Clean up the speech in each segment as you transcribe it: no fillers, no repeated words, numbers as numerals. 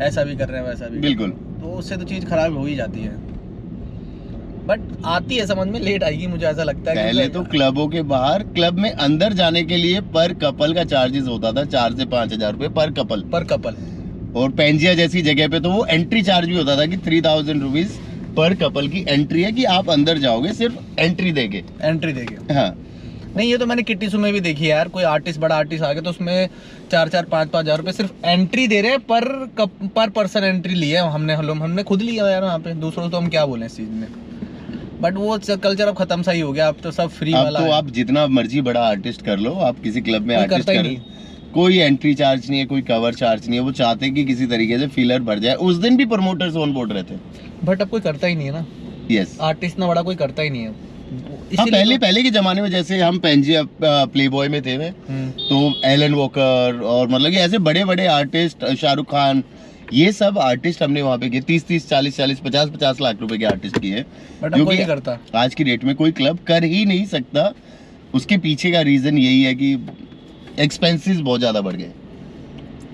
ऐसा भी कर रहे हैं वैसा भी बिल्कुल। तो उससे तो चीज़ खराब हो ही जाती है। बट आती है समझ में, लेट आएगी मुझे ऐसा लगता है। पहले तो क्लबों के बाहर, क्लब में अंदर जाने के लिए पर कपल का चार्जेस होता था 4 से 5,000 रुपए पर कपल। और पेंजिया जैसी जगह पे तो वो एंट्री चार्ज भी होता था कि 3,000 रुपीज पर कपल की एंट्री है, कि आप अंदर जाओगे सिर्फ एंट्री देके। हाँ नहीं, ये तो मैंने किट्टी सू में भी देखी है यार, कोई आर्टिस्ट बड़ा आर्टिस्ट आ गया तो उसमें 4-5 हजार रुपए सिर्फ एंट्री दे रहे हैं, पर पर्सन एंट्री ली है। हमने खुद लिया यार वहाँ पे, दूसरों तो हम क्या बोले इस चीज में। बट वो कल्चर अब खत्म सा ही हो गया, अब तो सब फ्री वाला तो है। आप जितना मर्जी बड़ा आर्टिस्ट कर लो, आप किसी क्लब में आर्टिस्ट करता ही कर, नहीं। कोई एंट्री चार्ज नहीं है, कोई कवर चार्ज नहीं है। वो चाहते हैं कि किसी तरीके से फिलर भर जाए। उस दिन भी प्रमोटर्स ऑन बोर्ड रहते हैं, बट अब कोई करता ही नहीं है ना। यस, आर्टिस्ट ना बड़ा कोई करता ही नहीं है। हाँ, पहले के जमाने में जैसे हम पेंजिया प्लेबॉय में थे तो एलन वॉकर और मतलब कि ऐसे बड़े बड़े आर्टिस्ट, शाहरुख खान, ये सब आर्टिस्ट हमने वहाँ पे किए। 30-30, 40-40, 50-50 लाख रुपए के आर्टिस्ट किए। बट अब कोई नहीं करता। आज की डेट में कोई क्लब कर ही नहीं सकता। उसके पीछे का रीजन यही है कि एक्सपेंसेस बहुत ज्यादा बढ़ गए,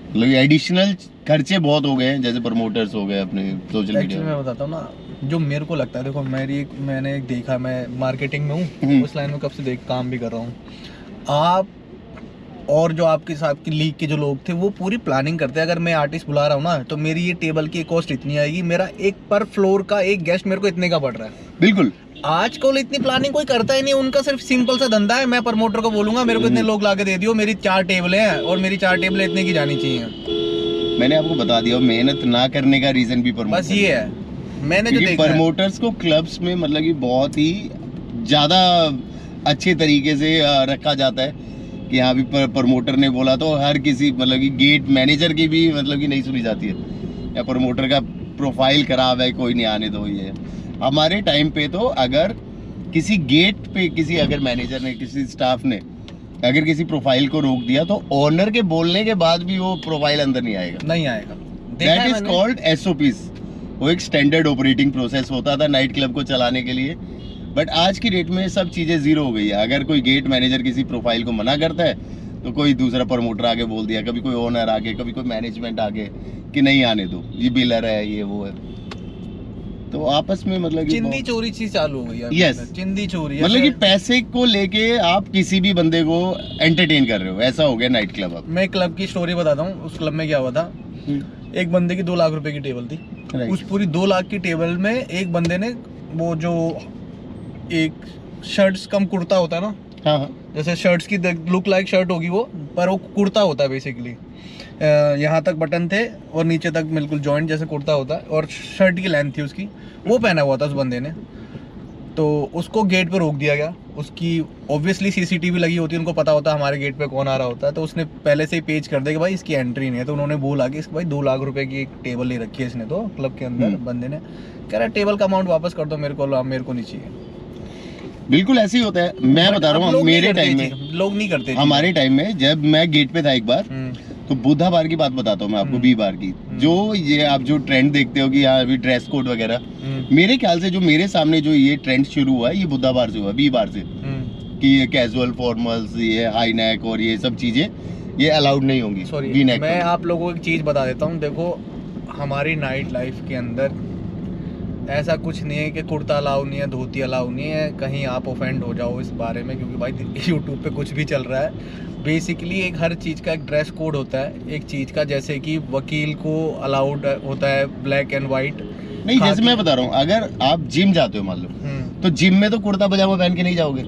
मतलब एडिशनल खर्चे बहुत हो गए हैं, जैसे प्रमोटर्स हो गए अपने सोशल मीडिया में। मैं बताता हूँ ना, जो मेरे को लगता है, देखो मैंने एक देखा, मैं मार्केटिंग में हूँ, उस लाइन में कब से काम भी कर रहा हूँ। आप और जो आपके साथ की लीग के जो लोग थे वो पूरी प्लानिंग करते हैं। अगर मैं आर्टिस्ट बुला रहा हूँ ना, तो मेरी ये टेबल की कॉस्ट इतनी आएगी, मेरा एक पर फ्लोर का एक गेस्ट मेरे को इतने का पड़ रहा है। बिल्कुल। आजकल इतनी प्लानिंग कोई करता ही नहीं, उनका सिर्फ सिंपल सा धंधा है। मैं प्रमोटर को बोलूंगा मेरे को इतने लोग लाके दे दियो, मेरी 4 टेबलें हैं और मेरी 4 टेबलें इतने की जानी चाहिए। मैंने आपको बता दिया, मेहनत ना करने का रीजन भी प्रमोटर, बस ये है मैंने जो देखा है। प्रमोटर्स को क्लब्स में मतलब कि बहुत ही ज्यादा अच्छे तरीके से रखा जाता है कि हाँ भी प्रमोटर ने बोला तो हर किसी, मतलब कि गेट मैनेजर की भी मतलब कि नहीं सुनी जाती है, या प्रमोटर का प्रोफाइल खराब है कोई नहीं आने दो। ये हमारे टाइम पे तो अगर किसी गेट पे किसी अगर मैनेजर ने, किसी स्टाफ ने अगर किसी प्रोफाइल को रोक दिया तो ओनर के बोलने के बाद भी वो प्रोफाइल अंदर नहीं आएगा। That is called SOPs। वो एक स्टैंडर्ड ऑपरेटिंग प्रोसेस होता था नाइट क्लब को चलाने के लिए। बट आज की डेट में सब चीजें जीरो हो गई है। अगर कोई गेट मैनेजर किसी प्रोफाइल को मना करता है तो कोई दूसरा प्रमोटर आके बोल दिया, कभी कोई ओनर आके, कभी कोई मैनेजमेंट आके कि नहीं आने दो, ये बिलर है, ये वो है। तो आपस में मतलब चिंदी चोरी चीज चालू हो गई है। यस, चिंदी चोरी, मतलब कि पैसे को लेके आप किसी भी बंदे को एंटरटेन कर रहे हो, ऐसा हो गया नाइट क्लब अब। मैं क्लब की स्टोरी बताता हूँ। उस क्लब में क्या हुआ था, एक बंदे की 2 लाख रुपए की टेबल थी। उस पूरी 2 लाख की टेबल में एक बंदे ने वो जो एक शर्ट्स कम कुर्ता होता है ना, हाँ, जैसे शर्ट्स की लुक लाइक शर्ट होगी वो, पर वो कुर्ता होता है बेसिकली। यहाँ तक बटन थे और नीचे तक बिल्कुल जॉइंट जैसे कुर्ता होता है, और शर्ट की लेंथ थी उसकी, वो पहना हुआ था उस बंदे ने। तो उसको गेट पे रोक दिया गया। उसकी ऑब्वियसली CCTV लगी होती है, उनको पता होता है हमारे गेट पे कौन आ रहा होता है। तो उसने पहले से ही पेज कर दिया कि भाई इसकी एंट्री नहीं है। तो उन्होंने बोला कि भाई 2 लाख रुपए की एक टेबल ले रखी है इसने तो क्लब के अंदर। बंदे ने कह रहा टेबल का अमाउंट वापस कर दो मेरे को नहीं चाहिए। बिल्कुल ऐसे ही होता है। मैं बता रहा हूँ मेरे टाइम में लोग नहीं करते। हमारे टाइम में जब मैं गेट पे था एक बार, तो बुधवार की बात बताता हूँ मैं आपको, बीवार की। जो ये आप जो ट्रेंड देखते हो कि यहाँ अभी ड्रेस कोड वगैरह, मेरे ख्याल से जो मेरे सामने जो ये ट्रेंड शुरू हुआ है ये बुधवार से हुआ, बीवार से, कि ये कैजुअल फॉर्मल्स, ये हाई नेक और ये सब चीजें ये अलाउड नहीं होंगी। सॉरी, मैं आप लोगों को एक चीज बता देता हूँ। देखो हमारी नाइट लाइफ के अंदर ऐसा कुछ नहीं है कि कुर्ता अलाउ नहीं है, धोती अलाउ नहीं है। कहीं आप ऑफेंड हो जाओ इस बारे में, क्योंकि भाई यूट्यूब पे कुछ भी चल रहा है। बेसिकली एक हर चीज़ का एक ड्रेस कोड होता है एक चीज़ का। जैसे कि वकील को अलाउड होता है ब्लैक एंड वाइट। नहीं, जैसे मैं बता रहा हूँ, अगर आप जिम जाते हो मान लो, तो जिम में तो कुर्ता पजामा पहन के नहीं जाओगे,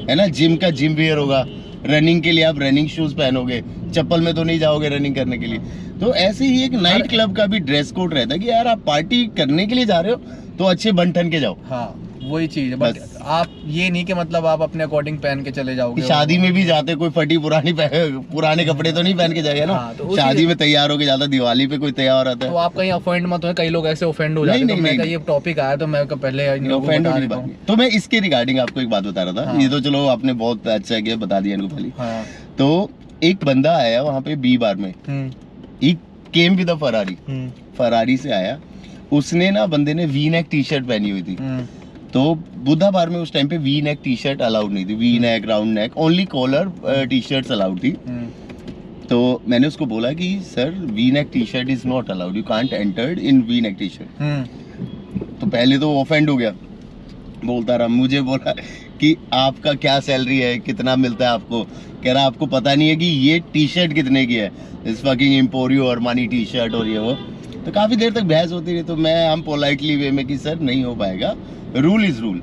है ना। जिम का जिम वेयर होगा। रनिंग के लिए आप रनिंग शूज पहनोगे, चप्पल में तो नहीं जाओगे रनिंग करने के लिए। तो ऐसे ही एक नाइट क्लब का भी ड्रेस कोड रहता है कि यार आप पार्टी करने के लिए जा रहे हो तो अच्छे बन ठन के जाओ। हाँ, वही चीज है। बट आप ये नहीं कि मतलब आप अपने अकॉर्डिंग पहन के चले जाओगे। शादी में भी जाते कोई फटी पुराने कपड़े तो नहीं पहन के जाएगा ना। हाँ, तो शादी में तैयार होके जाता, दिवाली पे कोई तैयार आता है तो आप कहीं ऑफेंड मत हो। कई लोग ऐसे ऑफेंड हो जाते हैं। तो मैं ये टॉपिक आया तो मैं पहले ऑफेंड होने की बात। तो मैं इसके रिगार्डिंग आपको एक बात बता रहा था। ये तो चलो आपने बहुत अच्छा किया, बता दिया इनको पहले। तो एक बंदा आया वहाँ पे बीवार में, एक केम विद अ फरारी से आया। उसने ना, बंदे ने वी नेक टी-शर्ट पहनी हुई थी। तो बुधवार में उस टाइम पे वी नेक टी-शर्ट अलाउड नहीं थी। V neck, round neck, only collar T shirts allowed थी। तो मैंने उसको बोला कि sir V neck T shirt is not allowed, you can't entered in V neck T shirt. तो पहले तो ऑफेंड हो गया, बोलता रहा, मुझे बोला कि आपका क्या सैलरी है, कितना मिलता है आपको? कह रहा आपको पता नहीं है कि ये टी शर्ट कितने की है, इस फकिंग एम्पोरियो और मानी टी शर्ट और ये वो। तो काफ़ी देर तक बहस होती रही, तो हम पोलाइटली वे में कि सर नहीं हो पाएगा, रूल इज़ रूल।